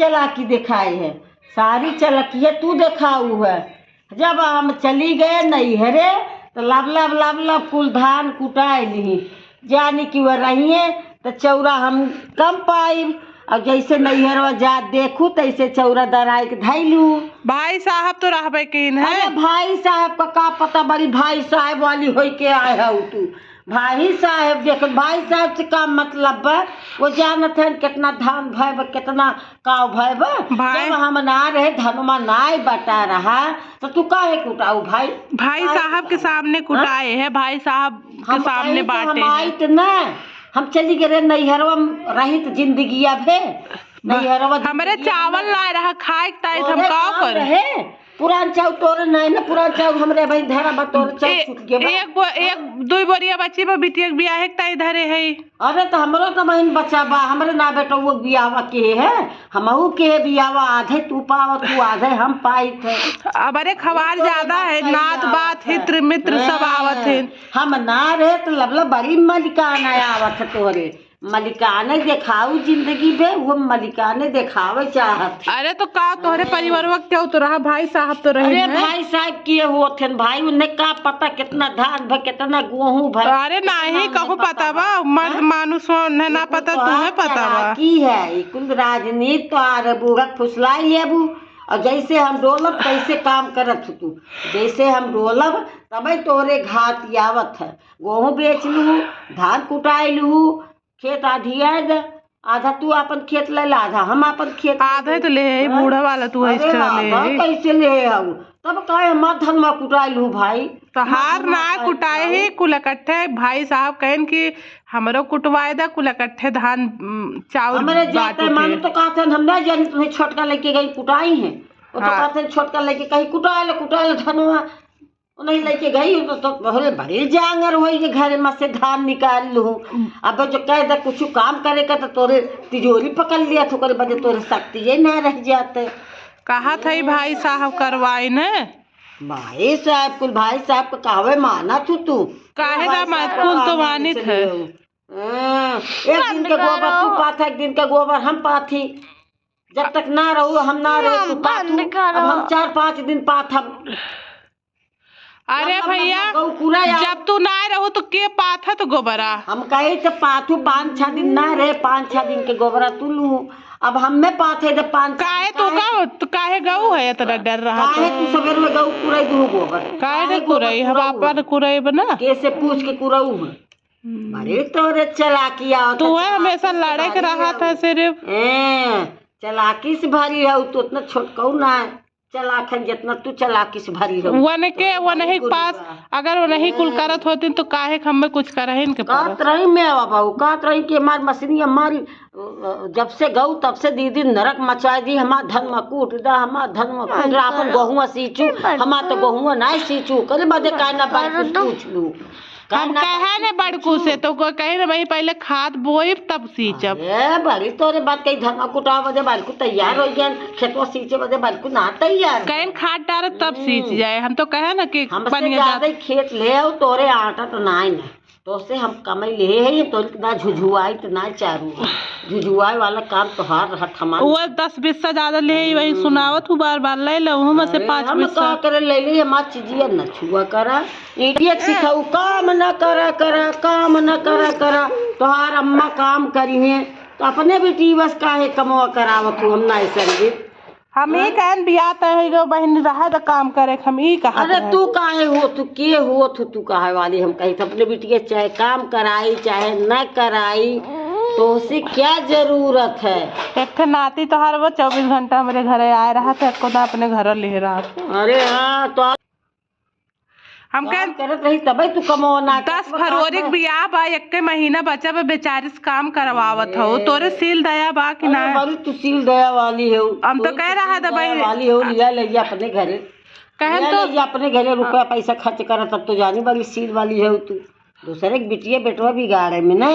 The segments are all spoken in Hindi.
चालाकी दिखाई है, सारी चालाकियाँ तू दिखाऊ है। जब हम चली गए नैहरे तो लब लब लब लब कुल धान कुटाई ली जानी कि वह रहिए तो चौरा हम कम पाई। और जैसे नैहरवा जा देखू तैसे चौरा दराई के धैलू। भाई साहब तो रहबे किन है। अरे भाई साहब का पता बड़ी भाई साहब वाली हो के आए हो तू। भाई साहब देख, भाई साहब से का मतलब है, वो जानत है कितना धान भय कितना काव भय। जब हम ना रहे धनमा नाई बटा रहा तो तू काहे कुटाऊ भाई। भाई साहब के सामने कुटाए है, भाई साहब के सामने बांटे हम आई तो ना, हम चली गए नैहरवा रही तो जिंदगी अब है नैहरवा। हमारे चावल लाए रहा खाए ताई हम का करे। पुरान चाउ तोरे नहीं ना, पुरान चाउ हमरे भाई धरा बा तोरे चाउ छूट गए। एक दो बोरिया बच्ची में बिटिया बियाह है ताई धरे है। अरे तो हमरो तो बहन बच्चा बा, हमरे ना बेटा वो बियावा के है, हमहू के बियावा आधे तू पाव तू आधे हम पाई थे। अब अरे खवार ज्यादा है, नात बात हित्र मित्र सब आवत है। हम ना रहे तो लबला बड़ी मलिकाना आवत है तोरे। मलिकाने दिखाऊ जिंदगी में, वो मलिकाने दिखावे चाहत। अरे तो का तोहरे परिवार वक्त क्या तो रहा, भाई साहब तो रहे। अरे भाई साहब किए होते भाई, उन्हें का पता कितना धान भर कितना गेहूं भर। अरे नहीं कहूँ पता बा, मर्द मानुष ने ना पता तुम्हें पता बा की है। कुल राजनीति तो आ रहे फुसलाई लेबू। और जैसे हम डोलब तैसे काम करत तू, जैसे हम डोलब तबे तोरे घात आवत है। गेहूं बेच लू, धान कुटाई लू, खेत आधिया दे, आधा तू अपन खेत ले ला, आधा हम अपन खेत। आधे तो ले बूढ़ा वाला तू ऐसे ले कैसे ले आऊ तब कहे मत धनमा कुटाई लू भाई। तो हार ना कुटाए ही कुल इकट्ठे भाई साहब कहन कि हमरो कुटवाए दा कुल इकट्ठे धान चावल हमारे जाते मानो तो कहते हम नहीं जानी तुम्हें छोटका लेके गई कुटाई है। वो तो कहते छोटका लेके कहीं कुटा ले धनवा नहीं लेके गई तो बड़े जांगर हो घर में से धान निकाल लू। अब जो कह दे कुछ काम करेगा तो तोरे तिजोरी पकड़ लिया तो करे बजे तोरे शक्ति ये ना रह जाते। कहा था भाई साहब करवाई ने। भाई साहब कुल भाई साहब को कहवे माना तू काहे का कुल तो मानित है। एक दिन के गोबर तू पाथा, एक दिन का गोबर हम पाथी। जब तक ना रहू हम ना रहे तू पाथू। अब हम 4-5 दिन पाथा। अरे भैया जब तू ना रहू तो के पाथा तो गोबरा हम कहे तो पाथू 5-6 दिन ना रहे, 5-6 दिन के गोबरा तू लू। अब हमें पाथे जब 5 काहे तो गऊ तो काहे गऊ है इतना डर रहा। काहे तू सवेर में गऊ कुरई दू गोबर काहे ने कुरई हम अपन कुरई बना कैसे पूछ के कुरऊ है। अरे तोरे चलाकिया तू है हमेशा लड़े के रहा था सिर्फ चलाकी से भरी है तो उतना छोटकऊ ना चलाक है जितना तू चलाकी से भरी है। वो नहीं पास अगर वो नहीं कुल करत होती तो काहे हमें कुछ करे इनके कात रही में बाबू कात रही कि हमारी मशीनी हमारी जब से गऊ तब से दीदी नरक मचा दी। हमार धन में कूट दा, हमार धन में कूट दा, अपन गहुआ सींचू, हमार तो गहुआ नहीं सींचू करे बदे काहे ना बात पूछ लू। हम कहे ने बड़कू से तो कहे ना भाई पहले खाद बोई तब सींचब। बड़ी तोरे बात कही धनमा कुटाव बदे बालकू तैयार हो गया, खेतवा सींचे बदे बालकू ना तैयार। कहीं खाद डाले तब सींच जाए। हम तो कहे ना कि हमसे ज्यादा खेत ले आओ तोरे आटा तो ना ही ना तो से हम कमाई ले है तो ना झुझुआई तो ना चारू झुझुआई वाला काम तो हार रहा हमारा। वो 10-20 से ज्यादा ले वही सुनावत हूँ बार बार ले लो में से 5 हम का करे ले ली हमार चीजिया न छुआ करा एक सिखाऊ काम न करा करा काम न करा करा तोहार अम्मा काम करी है तो अपने बेटी बस काहे कमवा करावत हूँ हम ना संगीत। हम ही कहन बियाह तय बहन रहा तो काम करे हम ही कहा। अरे तू काहे हो तू के हो तू काहे वाली हम कही अपने बेटी चाहे काम कराई चाहे न कराई तो उसे क्या जरूरत है। एक नाती तो हर वो 24 घंटा मेरे घर आए रहा था को ना अपने घर ले रहा था। अरे हाँ तो हम कह करत रही तबे तू कमाना। 10 फरवरी के बियाह बा 1 महीना बचा बा बेचारी से काम करवावत हो तोरे सील दया बा कि ना। तू सील दया वाली हो हम तो कह रहा था भाई वाली हो लिया ले अपने घरे कहन तो अपने घरे रुपया पैसा खर्च कर तब तो जानी बड़ी सील वाली है तू। दूसरे के बिटिया बेटवा बिगाड़े में ना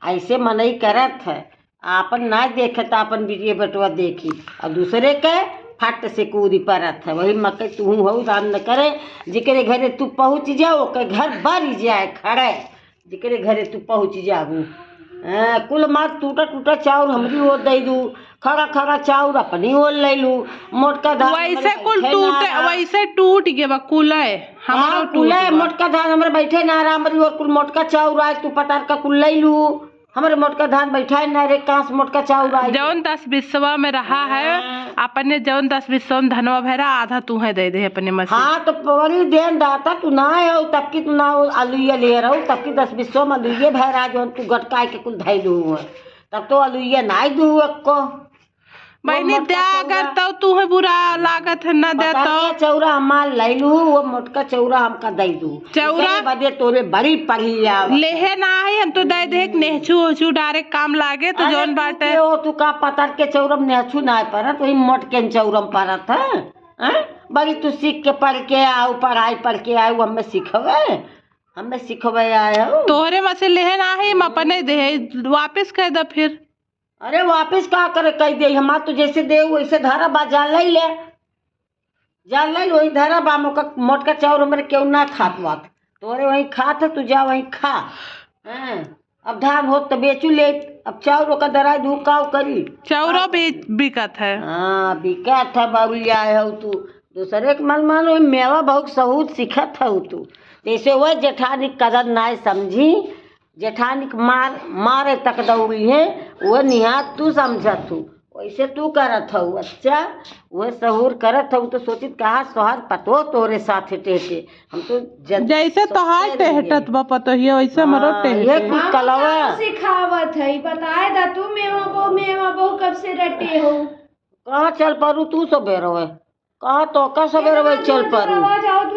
ऐसे मनई करत है। आपन ना देखे तो अपन बिटिया बेटवा देखी और दूसरे के फट से कूदी परत है। वही मकई तू हो राम न करे जिकरे घरे तू पहुँच जाओ के घर बढ़ जाए खड़े जिकरे घरे तू पहुँच जाबू कुल मार टूटा टूटा चाउर हमरी वो दे दू खरा खरा चाउर अपनी ओल ले लू, मोटका धान वैसे कुल टूटे, वैसे टूट गए बा कुलाए हमारा कुल मोटका धान हमारे बैठे ना रहा, हमारी और कुल मोटका चाउर आए तू पतार का कुल ले लू, हमारे मोटका धान बैठा है ना रे, कहाँ से मोटका चाउर आए। जौन 10 बिस्वा में रहा है अपने, जौन 10 बिस्वा में धनवा भरा आधा तू है दे दे अपने मसीह। हाँ तो बड़ी देन दाता तू ना है तब की तू ना आलूया ले रहा तब की 10 बिस्वा में आलूये भरा जो तू गटकाए के कुल धैलू हुआ तब तो आलूया ना दू को बहनी दे अगर तो तू है बुरा लागत है न दे तो चौरा हमार ले लू, वो मोटका चौरा हमका दे दू, चौरा बदे तोरे बड़ी पड़ी लेहे ना है हम तो दे दे नेहचू ओचू डायरेक्ट काम लागे तो जौन बाटे ओ तू का पतर के चौरम नेहचू ना परत वही मोटके चौरम परत है बड़ी तू सीख के पढ़ के आओ, पढ़ाई पढ़ के आओ, हमें सिखवे आए हो तोहरे में से लेहे ना है हम अपने दे वापस कर दे फिर। अरे वापिस का करे कह दे हमार तो जैसे दे वैसे धरा बा जान ले वही धरा बा मोटका चाउर हमारे क्यों ना खात बात तोरे वही खात है, तू जा वही खा। अब धान हो तो बेचू ले, अब चाउर का दराई धू काव करी चाउरो बिकत है। हाँ बिकत है बाबुलिया है तू दूसरे के मन मानो मेवा बहुत सहूत सीखत है तू, जैसे वह जेठानी कदर ना समझी, जेठानी मारे तक दौड़ी है वह निहात तू समझत हूँ, वैसे तू करत हूँ। अच्छा वह सहूर करत हूँ तो सोचित कहा सोहार पतो तोरे साथ टेटे हम तो जैसे तोहार टेहटत बा पतो ही वैसे मरो टेहटे कुछ कलवा सिखावत है बताए दा तू मेवा बहु कब से रटे हो। कहाँ चल पारू तू सबेरो है कहाँ तो का सबेरो चल पारू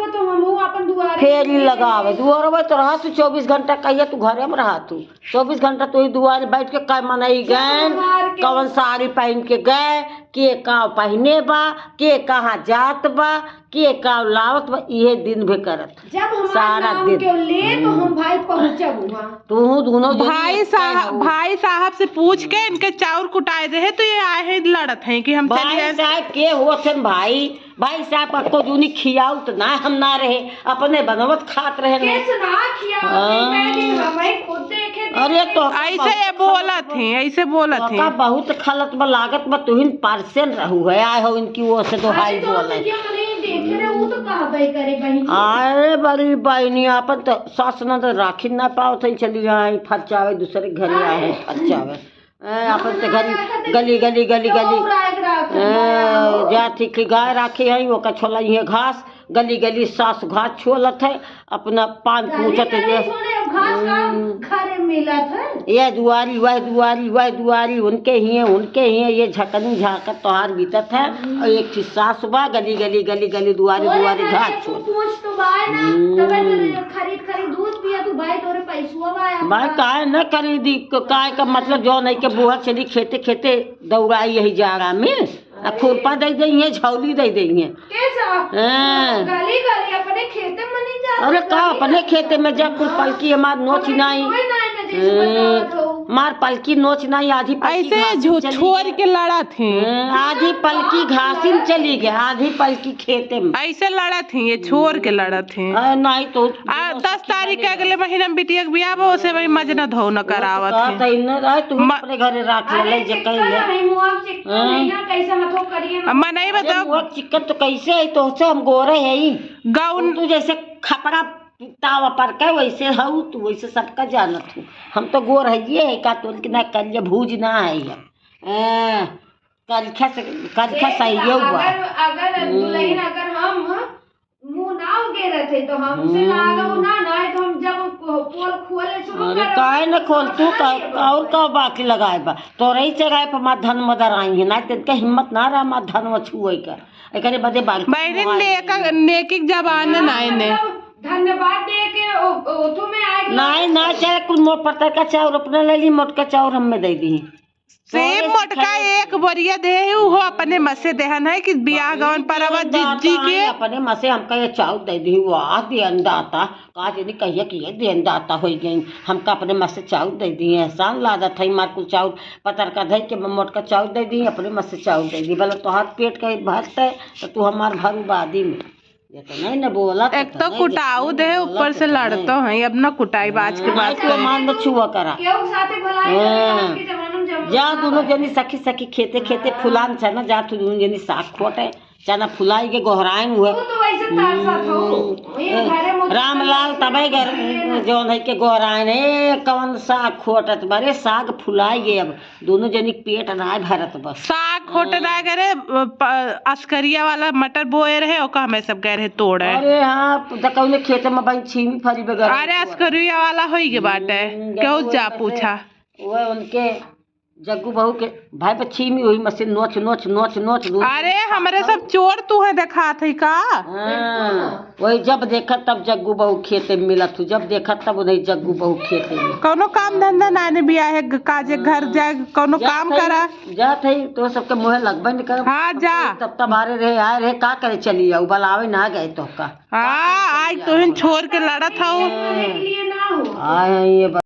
तो हम अपन दुआरे फेरी लगावे दुआरे तो रहा तू 24 घंटा कहिए तू घरे में रहा तू 24 घंटा तू ही दुआरे बैठ के काय मनाई गए, कौन साड़ी पहन के गए, के काव पहने बा, के कहाँ जात बा, के काव लावत बा, ये दिन भी करत जब सारा दिन क्यों ले तो हम भाई पहुँचब तू दोनों भाई साहब से पूछ के इनके चाउर कुटाए दे है तो ये आए हैं लड़त हैं कि हम भाई साहब के होते भाई साहब को जूनी खियाऊ तो ना हम ना रहे अपने बनवत खात रहे अरे तो ऐसे बोलत थी बहुत खलत में लागत में तुहिन पार्सेन रहू है आए हो इनकी वो से तो हाई बोले अरे बड़ी बहनी अपन तो सास न तो राखी ना पाओ थे चली आए फरचावे दूसरे घरे आए फरचावे अपन तो गली जाती की गाय राखी है वो छोला ये घास गली सास घास छोलत है अपना पान पूछत ये दुआरी वह दुआरी उनके ही ये झकनी झाकत तोहार बीतत है और एक चीज सास बा गली दुआरी घास छोड़ भाई काहे न खरीदी काय का मतलब जो नहीं के बुआ चली खेते दौड़ाई यही जाड़ा में खुरपा दे देंगे झौली दे देंगे अरे का अपने खेते में जब कुल पलकी हमार नोच नहीं मार पलकी नोच नहीं आधी ऐसे छोड़ के लड़ा थी आधी पलकी घासिन चली गई आधी पलकी खेते में ऐसे लड़ा थी ये छोड़ के लड़ा थी नहीं तो 10 तारीख के अगले महीना में बिटिया के बियाह हो से वही मजना धो न करावत है तू अपने घरे रख ले जे नहीं बताओ चिकन तो कैसे है तो हम गोरे है ही गाउन तू जैसे खपड़ा तावा पर के वैसे हूँ तू वैसे सबका जानत हूँ हम तो गोर है ये है का तो ना कल भूज ना है कलखा सही हुआ अगर दुल्हन अगर हम मुंह ना उगे रहे तो हमसे ना है तो हम जब पोल खोले शुरू अरे काहे न खोल तू और का बाकी लगाए बा तो रही जगह पर मां धन मदर आई है ना तिनका हिम्मत ना रहा मां धन में छुए का एकरे बदे बाकी नेकी जबान नाई ने धन्यवाद दे के तुम्हें आए ना चाहे कुछ मोट पत्ता का चाउर अपने ले ली मोटका चाउर हमें दे दी सेम मोटका एक बोरिया दे हो अपने मसे देहन है कि बियाह गवन पर जिज्जी के अपने मसे हमका ये चाउर दे दी वाह दे अंदाता का जे कहिए कि ये दे अंदाता हो गई हमका अपने मसे चाउर दे दी एहसान लादत है मार कुल चाउर पतर का धई के मोटका चाउर दे दी अपने मसे चाउर दे दी भले तो हाथ पेट के भरते तो तू हमार भरू बादी में ये तो नहीं न बोला एक तो कुटाऊ दे ऊपर से लड़तो है अब न कुटाई बाज के बात कर मान छुआ करा केहू साथे भलाई के जमाना में जब जा दोनों जनी सखी सखी खेते खेते फुलान चना जा तू दोनों जनी साग खोटे चना फुलाई के गोहराएं हुए तू तो वैसे तरसत हो ये घरे मुझे रामलाल तबे घर जौन है के गोहराएं ने कौन साग खोटत बारे साग फुलाई गए अब दोनों जनी के पेट नाय भरत बस साग खोटे ना करे अस्करिया वाला मटर बोए रहे ओका हमें सब गए रहे तोड़े। अरे हाँ दकौने खेते में भाई छीमी फरी बगैर अरे अस्करिया वाला होई के बाटे क्यों जा पूछा वो उनके जग्गू बहू के भाई पे छीमी हुई मशीन नोच नोच नोच नोच दूध। अरे हमारे सब चोर तू है देखा थे का हाँ, वही जब देखा तब जग्गू बहू खेते में मिला तू जब देखा तब उन्हें जग्गू बहू खेते में कोनो काम धंधा नाने भी है काजे घर जाए कोनो काम करा जा थे तो सबके मुँह लगबे नहीं कर। हाँ जा तब तब आ रहे आए रहे का करे चली आओ बलावे ना गए तो का हाँ आज तो छोड़ के लड़ा था के लिए ना हो आए ये